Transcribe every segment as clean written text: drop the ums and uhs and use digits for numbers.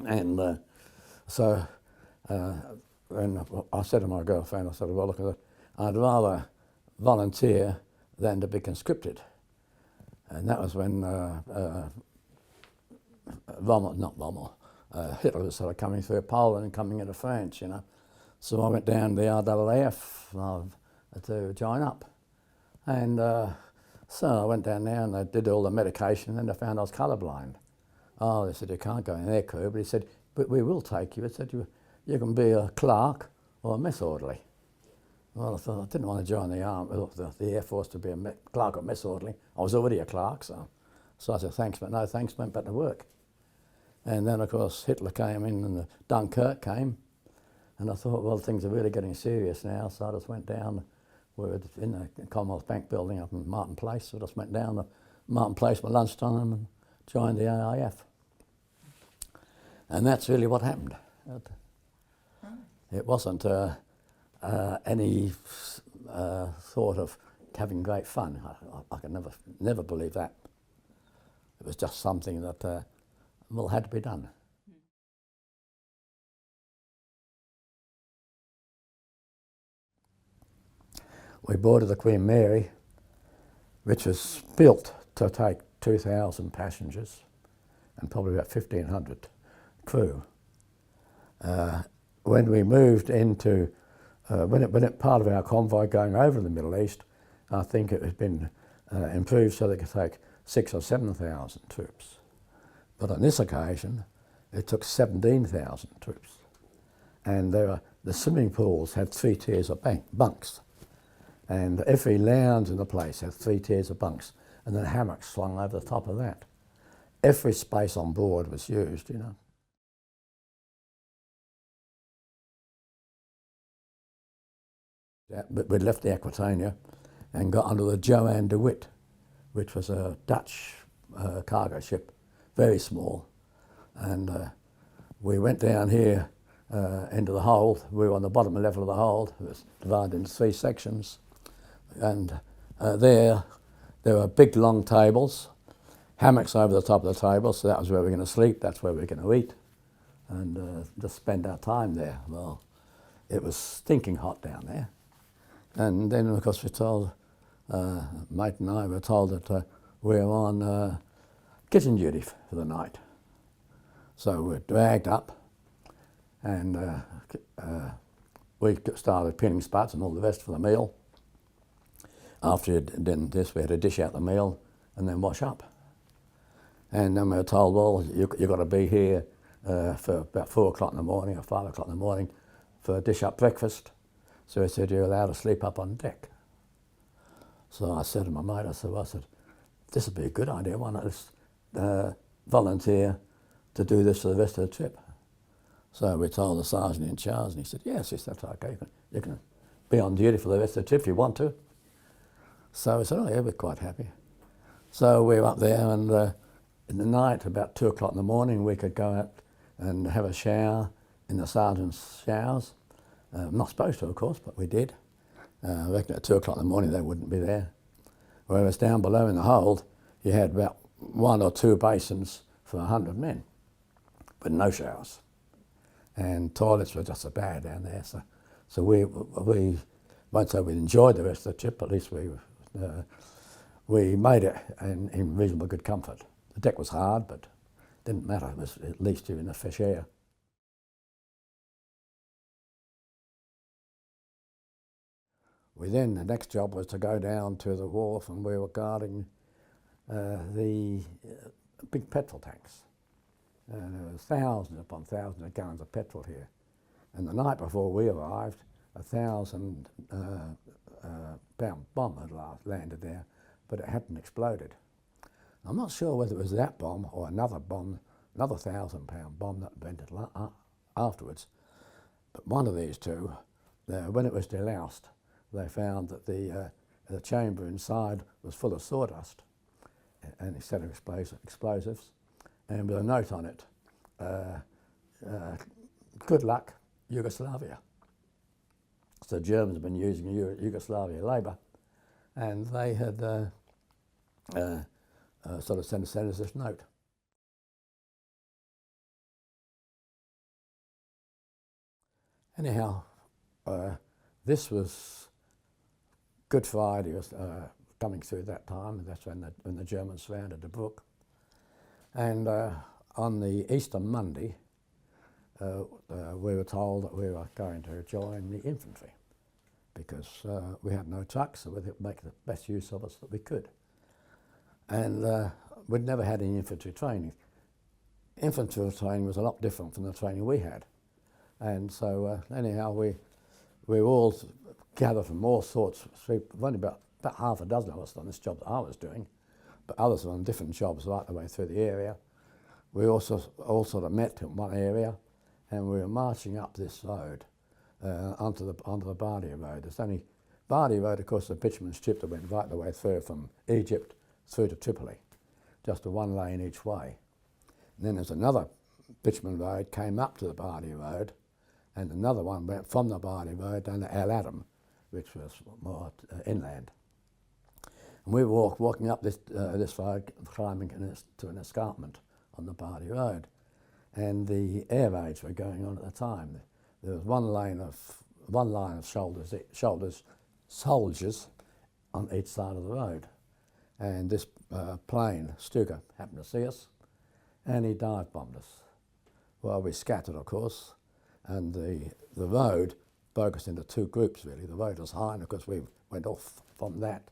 And so when I said to my girlfriend, I said, well, look, I'd rather volunteer than to be conscripted. And that was when Hitler was sort of coming through Poland and coming into France, you know. So I went down to the RAAF to join up. And so I went down there and they did all the medication, and then they found I was colourblind. Oh, they said, you can't go in their crew, but he said, but we will take you. He said, you can be a clerk or a mess orderly. Well, I thought I didn't want to join the army, the Air Force to be a clerk or mess orderly. I was already a clerk, so I said thanks, but no thanks, went back to work. And then, of course, Hitler came in and the Dunkirk came, and I thought, well, things are really getting serious now, so I just went down. We were in the Commonwealth Bank building up in Martin Place, so I just went down to Martin Place at lunchtime and joined the AIF. And that's really what happened. It wasn't any thought of having great fun. I could never believe that. It was just something that had to be done. We boarded the Queen Mary, which was built to take 2,000 passengers and probably about 1,500 crew. When we moved into, part of our convoy going over the Middle East, I think it had been improved so they could take 6,000 or 7,000 troops. But on this occasion, it took 17,000 troops. And the swimming pools had 3 tiers of bunks. And every lounge in the place had 3 tiers of bunks, and then hammocks slung over the top of that. Every space on board was used, you know. But we left the Aquitania and got onto the Johan de Witt, which was a Dutch cargo ship, very small. And we went down here into the hold. We were on the bottom level of the hold. It was divided into 3 sections. And there were big long tables, hammocks over the top of the table, so that was where we were going to sleep, that's where we were going to eat, and just spend our time there. Well, it was stinking hot down there. And then, of course, we're told, mate and I were told that we were on kitchen duty for the night. So we're dragged up, and we started pinning spots and all the rest for the meal. After you'd done this, we had to dish out the meal and then wash up. And then we were told, well, you've got to be here for about 4 o'clock in the morning or 5 o'clock in the morning for a dish up breakfast. So he said, you're allowed to sleep up on deck. So I said to my mate, I said, this would be a good idea. Why not just volunteer to do this for the rest of the trip? So we told the sergeant in charge, and he said, yes, that's okay. You can be on duty for the rest of the trip if you want to. So we said, oh yeah, we're quite happy. So we were up there, and in the night, about 2 o'clock in the morning, we could go out and have a shower in the sergeant's showers. Not supposed to, of course, but we did. I reckon at 2 o'clock in the morning they wouldn't be there. Whereas down below in the hold, you had about 1 or 2 basins for 100 men, but no showers. And toilets were just so bad down there. So we won't say we enjoyed the rest of the trip, but at least we made it in reasonable good comfort. The deck was hard, but it didn't matter. It was at least you're in the fresh air. The next job was to go down to the wharf, and we were guarding the big petrol tanks. And there was thousands upon thousands of gallons of petrol here. And the night before we arrived, 1,000 pound bomb had landed there, but it hadn't exploded. I'm not sure whether it was that bomb or another bomb, another 1,000 pound bomb that went afterwards. But one of these two, when it was deloused, they found that the chamber inside was full of sawdust and instead of explosives, and with a note on it, good luck, Yugoslavia. So Germans had been using Yugoslavia labour, and they had sort of sent us this note. Anyhow, this was Good Friday was coming through that time, and that's when the Germans surrounded the brook. And on the Easter Monday, we were told that we were going to join the infantry because we had no trucks, so we'd make the best use of us that we could. And we'd never had any infantry training. Infantry training was a lot different from the training we had. And so anyhow, we all gathered from all sorts. Only about half a dozen of us on this job that I was doing, but others were on different jobs right the way through the area. We also all sort of met in one area, and we were marching up this road onto the Bardia Road. There's only Bardia Road, of course, the bitumen strip that went right the way through from Egypt through to Tripoli, just a one lane each way. And then there's another bitumen road came up to the Bardia Road, and another one went from the Bardia Road down to El Adam, which was more inland. And we were walking up this road, climbing to an escarpment on the Bardia Road, and the air raids were going on at the time. There was one line of soldiers on each side of the road, and this plane, Stuka, happened to see us, and he dive bombed us. Well, we scattered, of course, and the road broke us into two groups, really. The road was high, and of course we went off from that.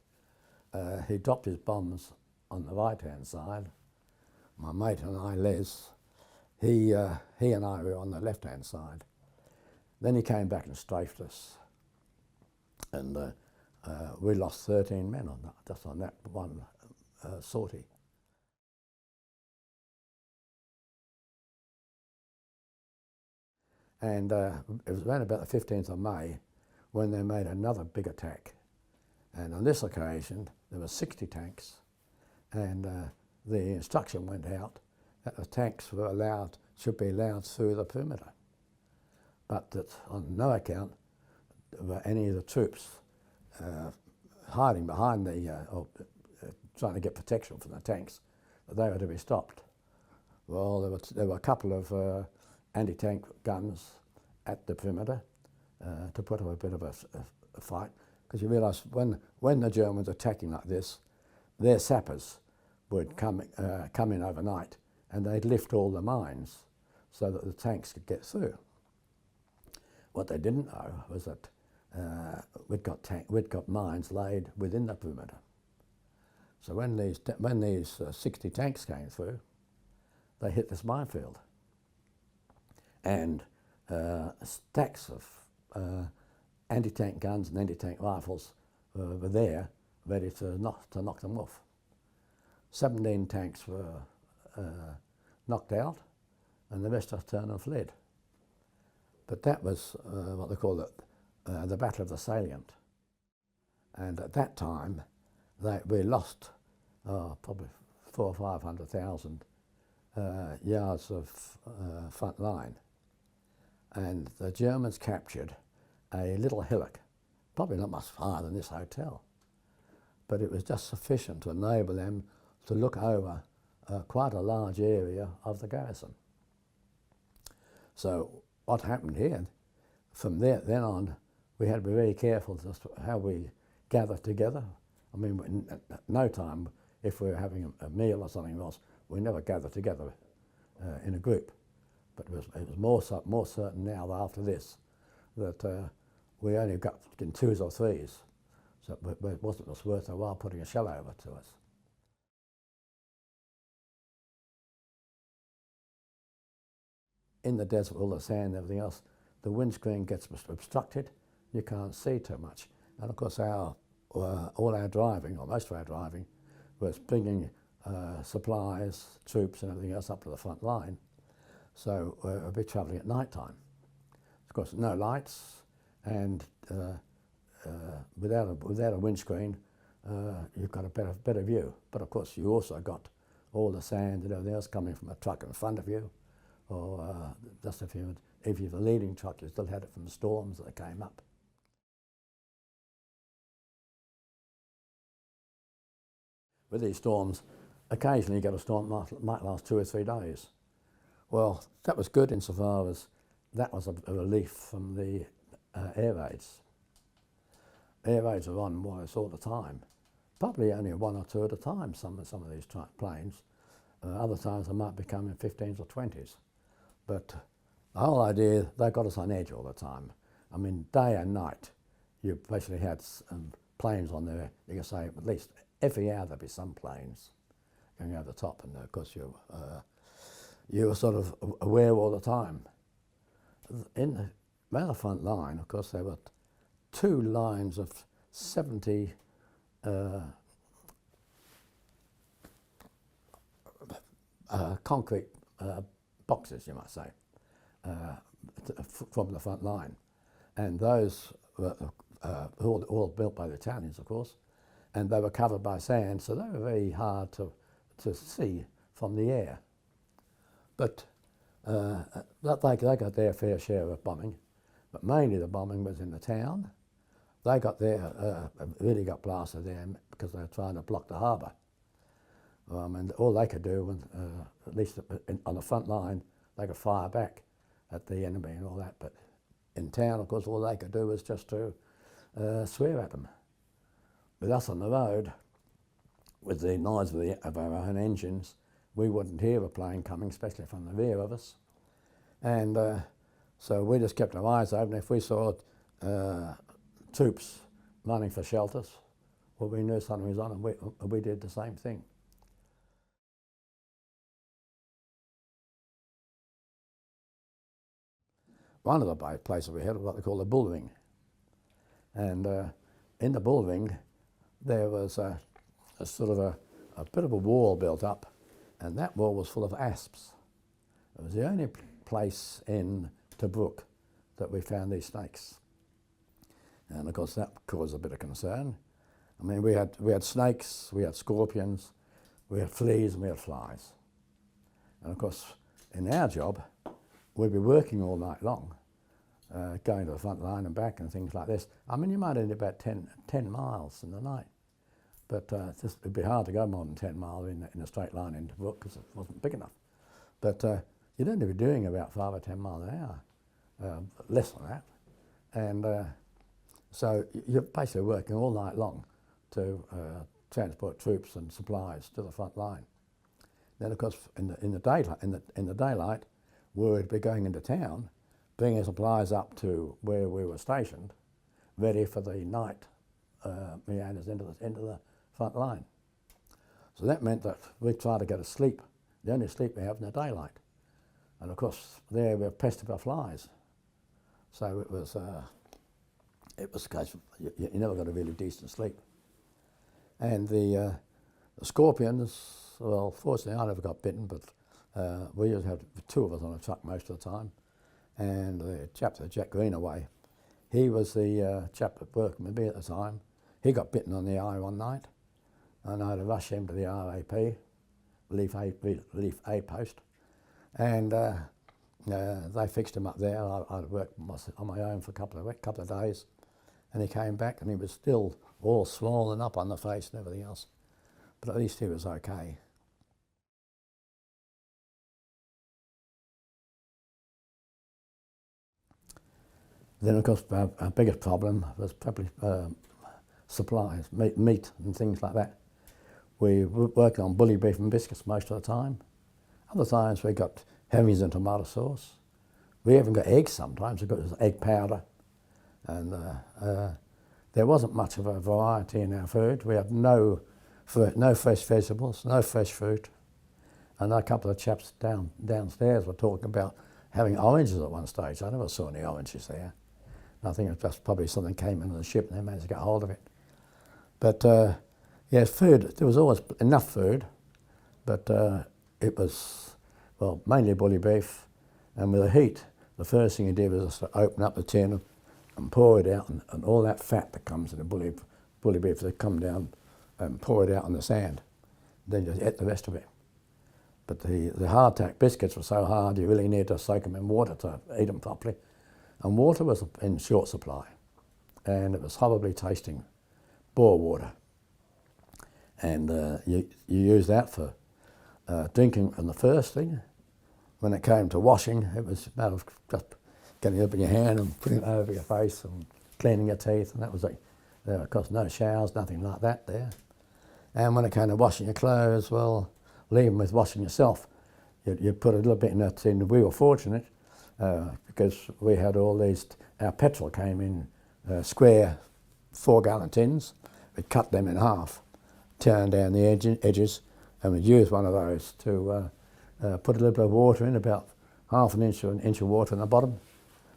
He dropped his bombs on the right-hand side. My mate and I, Les, he and I were on the left-hand side. Then he came back and strafed us, and we lost 13 men on that, just on that one sortie. And it was around about the 15th of May when they made another big attack. And on this occasion, there were 60 tanks, and the instruction went out that the tanks should be allowed through the perimeter, but that on no account were any of the troops hiding behind or trying to get protection from the tanks, that they were to be stopped. Well, there were a couple of anti-tank guns at the perimeter to put up a bit of a fight, because you realise when the Germans were attacking like this, their sappers would come in overnight, and they'd lift all the mines so that the tanks could get through. What they didn't know was that we'd got mines laid within the perimeter. So when these 60 tanks came through, they hit this minefield, and stacks of anti-tank guns and anti-tank rifles were there, ready to knock them off. 17 tanks were knocked out, and the rest just turned and fled. But that was what they call the Battle of the Salient. And at that time, we lost probably 400,000 or 500,000 yards of front line. And the Germans captured a little hillock, probably not much higher than this hotel, but it was just sufficient to enable them to look over quite a large area of the garrison. So what happened here, from then on, we had to be very careful as to how we gathered together. I mean, at no time, if we were having a meal or something else, we never gathered together in a group. But it was more certain now after this that we only got in twos or threes, so it wasn't worth a while putting a shell over to us. In the desert, all the sand and everything else, the windscreen gets obstructed, you can't see too much. And of course all our driving, or most of our driving, was bringing supplies, troops and everything else up to the front line. So we'll be travelling at night time. Of course, no lights, and without a windscreen, you've got a better view. But of course, you also got all the sand and everything else coming from a truck in front of you, or just if you're the leading truck, you still had it from the storms that came up. With these storms, occasionally you get a storm that might last 2 or 3 days. Well, that was good insofar as that was a relief from the air raids. Air raids are on more or less all the time. Probably only one or two at a time, some of these planes. Other times they might be coming 15s or 20s. But the whole idea, they got us on edge all the time. I mean, day and night, you basically had planes on there. You can say at least every hour there'd be some planes going over the top, and of course you were sort of aware all the time. Around the front line, of course, there were 2 lines of 70 concrete boxes, you might say, from the front line. And those were all built by the Italians, of course, and they were covered by sand, so they were very hard to see from the air. But they got their fair share of bombing, but mainly the bombing was in the town. They got really got blasted there because they were trying to block the harbour. And all they could do, at least on the front line, they could fire back at the enemy and all that. But in town, of course, all they could do was just to swear at them. With us on the road, with the noise of our own engines, we wouldn't hear a plane coming, especially from the rear of us. And so we just kept our eyes open. If we saw troops running for shelters, well, we knew something was on, and we did the same thing. One of the places we had was what they call the bull ring. And in the bull ring, there was a sort of a bit of a wall built up, and that wall was full of asps. It was the only place in Tobruk that we found these snakes. And of course that caused a bit of concern. I mean, we had snakes, we had scorpions, we had fleas, and we had flies. And of course, in our job, we'd be working all night long, going to the front line and back and things like this. I mean, you might end about 10 miles in the night, but it'd be hard to go more than 10 miles in a straight line into Tobruk because it wasn't big enough. But you'd only be doing about 5 or 10 miles an hour, less than that. And so you're basically working all night long to transport troops and supplies to the front line. Then, of course, in the daylight, we'd be going into town, bringing supplies up to where we were stationed, ready for the night meanders into the front line. So that meant that we'd try to get to sleep, the only sleep we have in the daylight. And of course, there we were pestered by flies. So it was a case of you never got a really decent sleep. And the scorpions, well, fortunately I never got bitten, but we used to have 2 of us on a truck most of the time. And the chap, Jack Greenaway, he was the chap that worked with me at the time. He got bitten on the eye one night, and I had to rush him to the RAP, Relief A post, and they fixed him up there. I'd worked on my own for a couple of days, and he came back and he was still all swollen up on the face and everything else, but at least he was okay. Then, of course, our biggest problem was probably supplies, meat and things like that. We worked on bully beef and biscuits most of the time. Other times we got herrings and tomato sauce. We even got eggs sometimes. We got egg powder. And there wasn't much of a variety in our food. We had no fresh vegetables, no fresh fruit. And a couple of chaps downstairs were talking about having oranges at one stage. I never saw any oranges there. I think it was just probably something came into the ship and they managed to get hold of it. But yeah, food, there was always enough food, but it was, well, mainly bully beef. And with the heat, the first thing you did was just to open up the tin and pour it out, and all that fat that comes in the bully beef, they come down and pour it out on the sand. Then you just ate the rest of it. But the hardtack biscuits were so hard, you really need to soak them in water to eat them properly. And water was in short supply, and it was horribly tasting, bore water. And you use that for drinking. And the first thing, when it came to washing, it was a matter of just getting it up in your hand and putting it over your face and cleaning your teeth, and that was it. There were, of course, no showers, nothing like that there. And when it came to washing your clothes, well, leave them with washing yourself. You'd put a little bit in that tin. We were fortunate because we had all these, our petrol came in square 4-gallon tins. We'd cut them in half, turn down the edges, and we'd use one of those to put a little bit of water in, about half an inch or an inch of water in the bottom,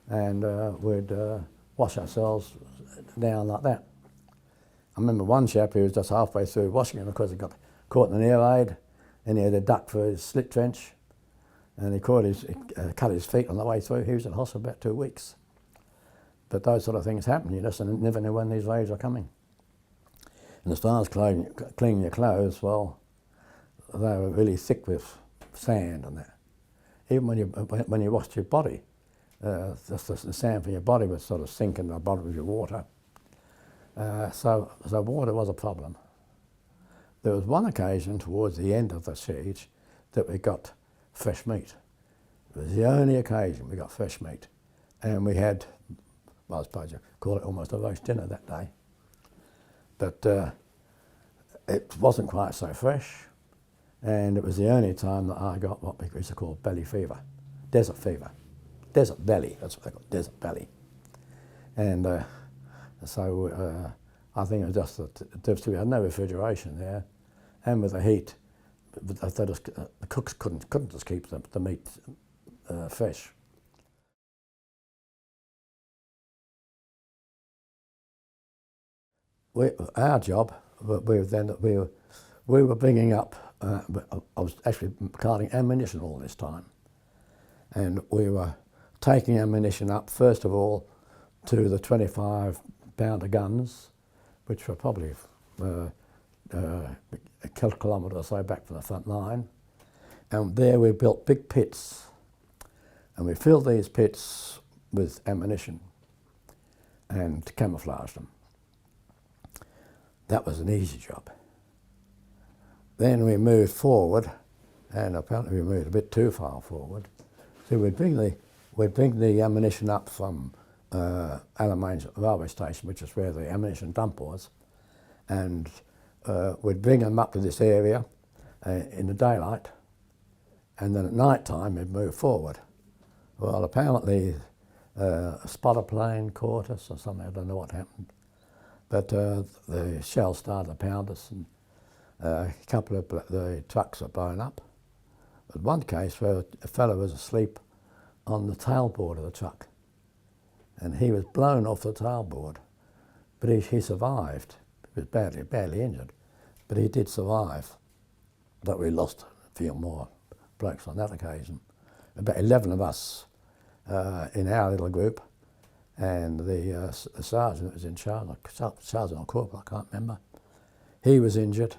and we'd wash ourselves down like that. I remember one chap who was just halfway through washing him because he got caught in an air raid, and he had a duck for his slit trench, and he cut his feet on the way through. He was in hospital about 2 weeks. But those sort of things happen. You just never know when these raids are coming. And as far as cleaning your clothes, well, they were really thick with sand and that. Even when you washed your body, the sand from your body would sort of sink in the bottom of your water. So water was a problem. There was one occasion towards the end of the siege that we got fresh meat. It was the only occasion we got fresh meat. And we had, well, I suppose you call it almost a roast dinner that day. But it wasn't quite so fresh. And it was the only time that I got what we used to call belly fever, desert fever. Desert belly, that's what they call it, desert belly. And so I think it was just that we had no refrigeration there, and with the heat, the cooks couldn't just keep the meat fresh. Our job, we were bringing up. I was actually carting ammunition all this time, and we were taking ammunition up first of all to the 25-pounder guns, which were probably a kilometre or so back from the front line. And there we built big pits, and we filled these pits with ammunition and camouflaged them. That was an easy job. Then we moved forward, and apparently we moved a bit too far forward. So we'd bring the ammunition up from Alamein railway station, which is where the ammunition dump was, and we'd bring them up to this area in the daylight, and then at night time we'd move forward. Well, apparently a spotter plane caught us or something, I don't know what happened, but the shells started to pound us, and a couple of the trucks were blown up. But one case where a fellow was asleep on the tailboard of the truck, and he was blown off the tailboard, but he survived. He was badly injured, but he did survive. But we lost a few more blokes on that occasion. About 11 of us in our little group, and the sergeant that was in charge, sergeant or corporal, I can't remember, he was injured,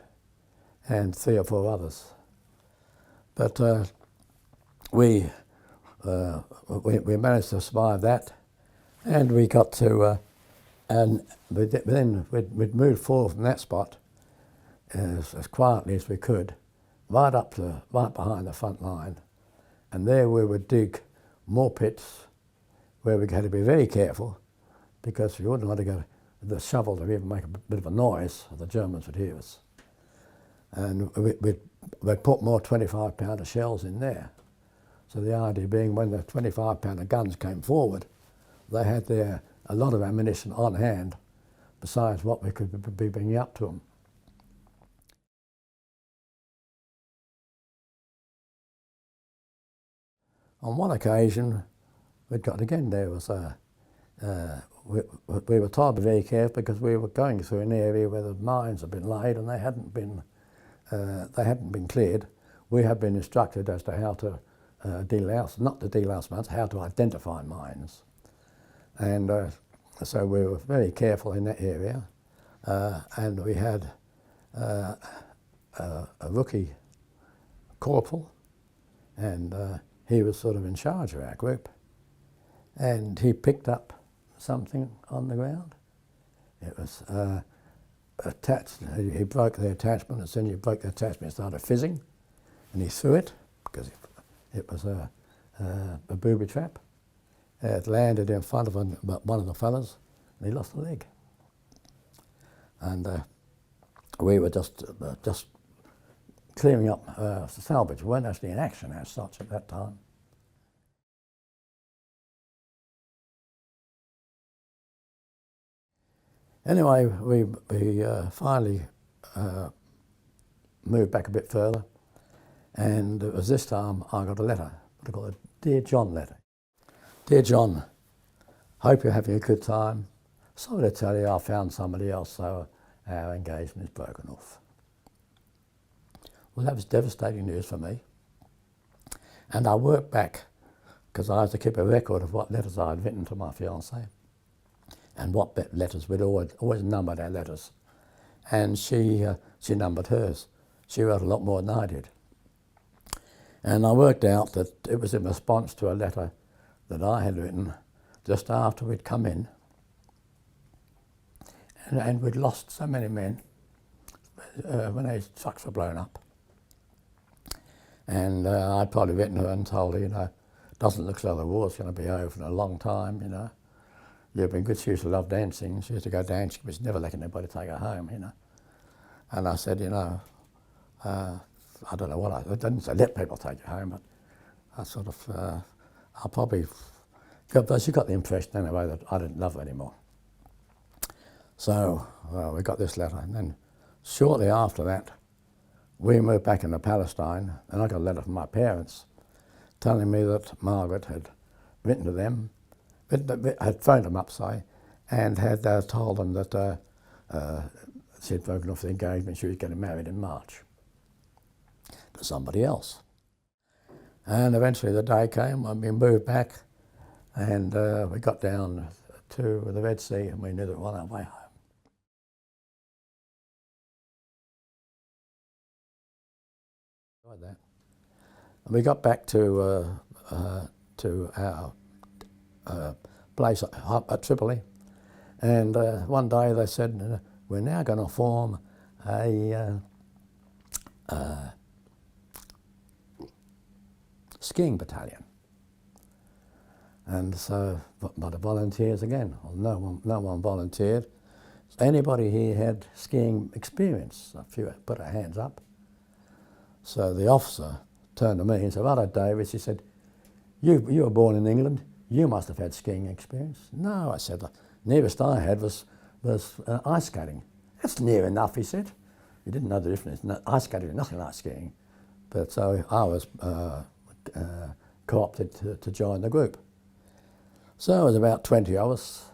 and 3 or 4 others. But we managed to survive that, and we got to, and then we'd moved forward from that spot as quietly as we could, right behind the front line, and there we would dig more pits where we had to be very careful, because we wouldn't want to go the shovel to even make a bit of a noise, or the Germans would hear us. And we'd put more 25-pounder shells in there. So the idea being, when the 25-pounder guns came forward, they had a lot of ammunition on hand, besides what we could be bringing up to them. On one occasion, there was we were told to be very careful, because we were going through an area where the mines had been laid and they hadn't been cleared. We had been instructed as to how to not to delouse mines, how to identify mines. And so we were very careful in that area. And we had a rookie corporal, and he was sort of in charge of our group. And he picked up something on the ground. It was attached. He broke the attachment. As soon as he broke the attachment, it started fizzing, and he threw it because it was a booby trap. It landed in front of one of the fellas, and he lost a leg. And we were just clearing up salvage. We weren't actually in action as such at that time. Anyway, we finally moved back a bit further, and it was this time I got a letter, what I call a Dear John letter. Dear John, hope you're having a good time. Sorry to tell you I found somebody else, so our engagement is broken off. Well, that was devastating news for me. And I worked back, because I had to keep a record of what letters I had written to my fiancée, and what letters, we'd always numbered our letters. And she numbered hers. She wrote a lot more than I did. And I worked out that it was in response to a letter that I had written just after we'd come in. And we'd lost so many men when those trucks were blown up. And I'd probably written her and told her, you know, doesn't look as though the war's going to be over in a long time, you know. You've been good, she used to love dancing. She used to go dancing, but she never let anybody take her home, you know. And I said, you know, I don't know what I didn't say let people take you home, but I sort of, I probably, she got the impression anyway that I didn't love her anymore. So we got this letter, and then shortly after that, we moved back into Palestine, and I got a letter from my parents telling me that Margaret had written to them, had phoned them up, say, and had told them that she had broken off the engagement, she was getting married in March to somebody else. And eventually the day came when we moved back, and we got down to the Red Sea, and we knew that we were on our way home. That. And we got back to our place at Tripoli, and one day they said, we're now going to form a skiing battalion. And so, but the volunteers again, well, no one volunteered. Anybody here had skiing experience? A few put their hands up. So the officer turned to me and said, "Righto, Davis," he said, you were born in England, you must have had skiing experience." "No," I said, "the nearest I had was ice skating." "That's near enough," he said. He didn't know the difference. No, ice skating is nothing like skiing. But so I was co-opted to join the group. So it was about 20 of us,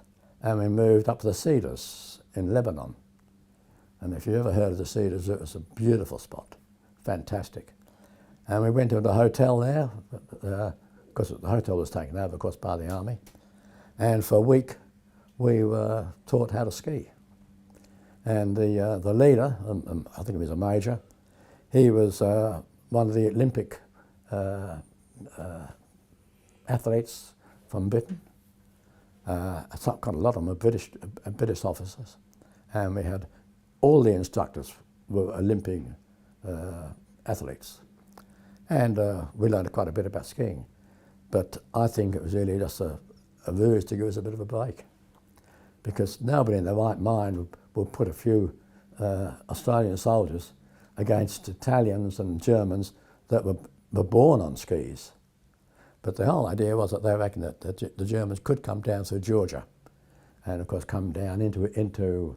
and we moved up to the Cedars in Lebanon. And if you ever heard of the Cedars, it was a beautiful spot. Fantastic. And we went to the hotel there, because the hotel was taken over, of course, by the army. And for a week, we were taught how to ski. And the leader, I think he was a major, he was one of the Olympic athletes from Britain. Quite a lot of them are British officers. And we had all the instructors were Olympic athletes. And we learned quite a bit about skiing. But I think it was really just a ruse to give us a bit of a break. Because nobody in their right mind would put a few Australian soldiers against Italians and Germans that were born on skis. But the whole idea was that they reckoned that the Germans could come down through Georgia and of course come down into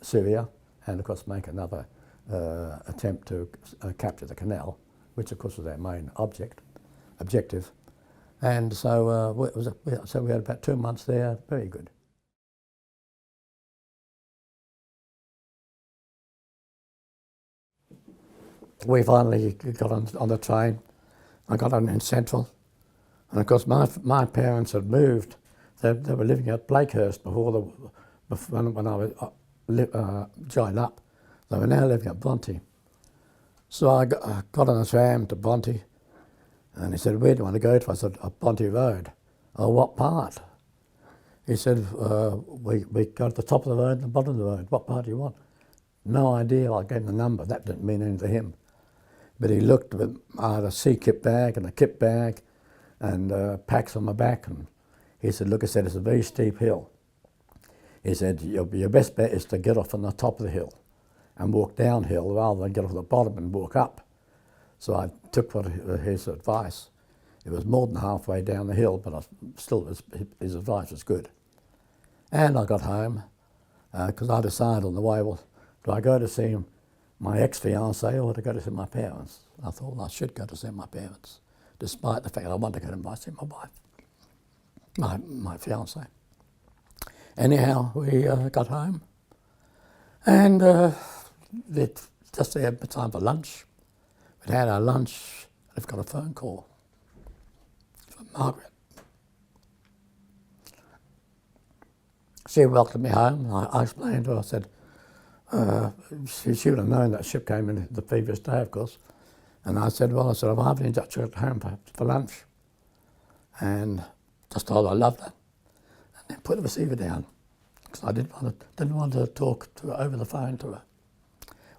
Syria and of course make another attempt to capture the canal, which of course was their main objective. And so, we had about 2 months there, very good. We finally got on the train. I got on in Central, and of course my parents had moved. They were living at Blakehurst when I was joined up. They were now living at Bronte. So I got on a tram to Bronte, and he said, "Where do you want to go to?" I said, "Up Bronte Road." "Oh, what part?" He said, we go to the top of the road and the bottom of the road. "What part do you want?" No idea. I gave him the number. That didn't mean anything to him. But he looked, I had a sea kit bag and a kit bag, and packs on my back. And he said, look, he said, it's a very steep hill. He said, your best bet is to get off on the top of the hill and walk downhill rather than get off at the bottom and walk up. So I took his advice. It was more than halfway down the hill, but his advice was good. And I got home, because I decided on the way, well, do I go to see my ex-fiancée or to go to see my parents? I thought, well, I should go to see my parents, despite the fact I wanted to go to see my wife, my fiancée. Anyhow, we got home, and just had time for lunch. We'd had our lunch, and I've got a phone call from Margaret. She welcomed me home. I explained to her, I said, she would have known that ship came in the previous day, of course. And I said, well, I'm having a Dutch at home for lunch. And just told her I loved her. And then put the receiver down, because I didn't want to talk to her over the phone to her.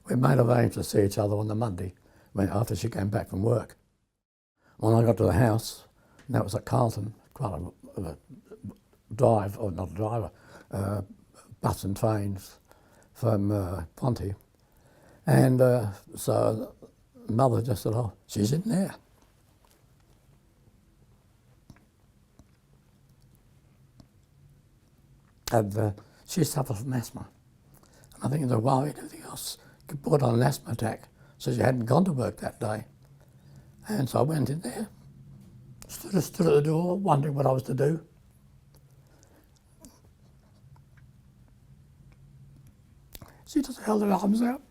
We made arrangements to see each other on the Monday after she came back from work. When I got to the house, and that was at Carlton, quite a drive, or not a drive, bus and trains from Ponty. And so Mother just said, oh, she's in there. And she suffered from asthma. And I think they were worried everything else could put on an asthma attack, so she hadn't gone to work that day. And so I went in there, stood at the door, wondering what I was to do. She just held her arms out.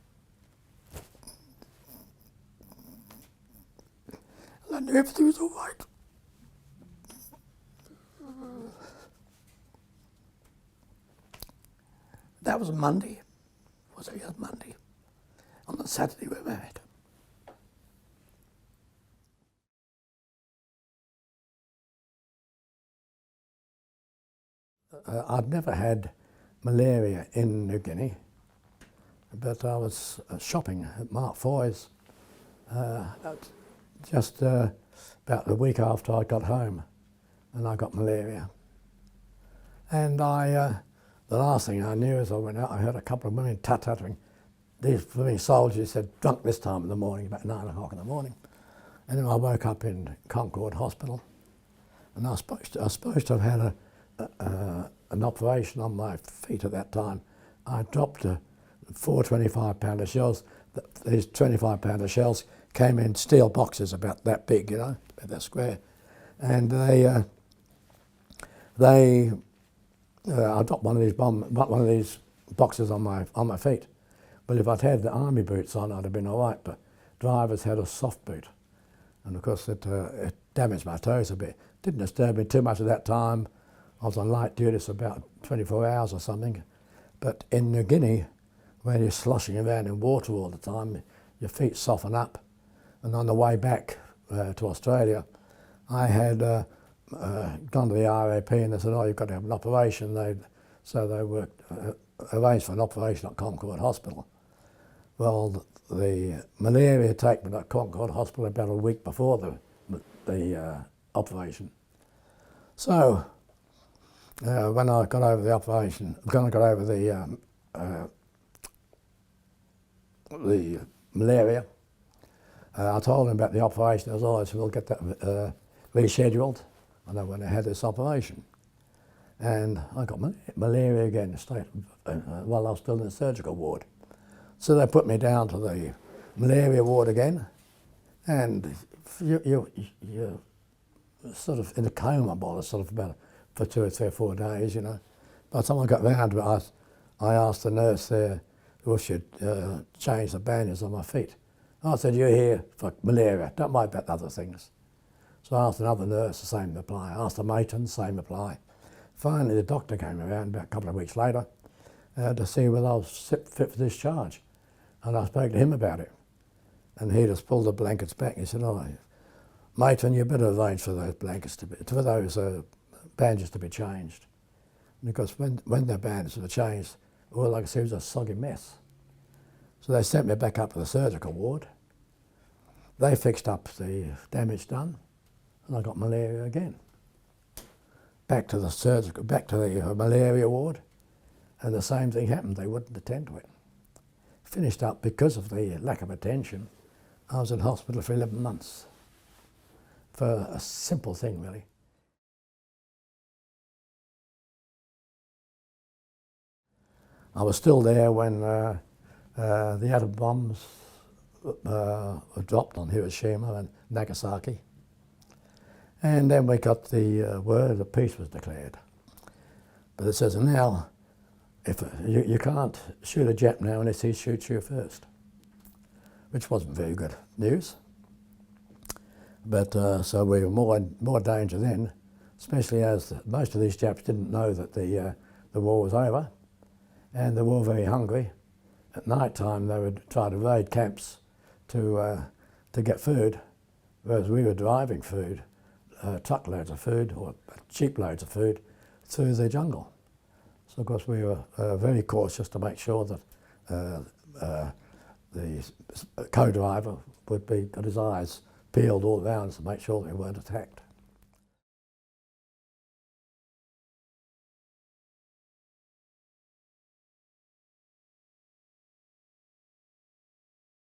And I knew everything was all right. That was Monday. Was it? Yes, Monday. On the Saturday we were married. I'd never had malaria in New Guinea, but I was shopping at Mark Foy's just about a week after I got home, and I got malaria. And the last thing I knew as I went out, I heard a couple of women tut-tuttering. These blooming soldiers said, drunk this time in the morning, about 9 o'clock in the morning. And then I woke up in Concord Hospital, and I was supposed to have had an operation on my feet at that time. I dropped 4 25-pounder shells. These 25-pounder shells came in steel boxes about that big, you know, about that square. And I dropped one of these boxes on my feet. But if I'd had the army boots on, I'd have been all right. But drivers had a soft boot, and of course it damaged my toes a bit. Didn't disturb me too much at that time. I was on light duty for about 24 hours or something. But in New Guinea, where you're sloshing around in water all the time, your feet soften up. And on the way back to Australia, I had gone to the RAP and they said, oh, you've got to have an operation. So they arranged for an operation at Concord Hospital. Well, the malaria had taken me to Concord Hospital about a week before the operation. So when I got over the operation, when I got over the malaria, I told him about the operation. I was, oh, so we'll get that rescheduled. And I went and had this operation. And I got malaria again, while I was still in the surgical ward. So they put me down to the malaria ward again. And you're sort of in a coma for 2 or 3 or 4 days, you know. By the time I got round to it, I asked the nurse there if she'd change the bandages on my feet. I said, you're here for malaria, don't worry about the other things. So I asked another nurse, the same reply. I asked the matron, same reply. Finally, the doctor came around about a couple of weeks later to see whether I was fit for discharge. And I spoke to him about it. And he just pulled the blankets back. He said, oh, matron, you better arrange for those blankets for those bandages to be changed. Because when the bandages were changed, all I could see was a soggy mess. So they sent me back up to the surgical ward. They fixed up the damage done. and I got malaria again. Back to the malaria ward, and the same thing happened. They wouldn't attend to it. Finished up because of the lack of attention. I was in hospital for 11 months for a simple thing, really. I was still there when the atom bombs were dropped on Hiroshima and Nagasaki. And then we got the word that peace was declared. But it says now, if you can't shoot a Jap now unless he shoots you first, which wasn't very good news. But so we were more danger then, especially as most of these Japs didn't know that the war was over, and they were very hungry. At night time they would try to raid camps to get food, whereas we were driving food, truckloads of food or cheap loads of food through the jungle. So of course we were very cautious to make sure that the co-driver got his eyes peeled all around to make sure they weren't attacked.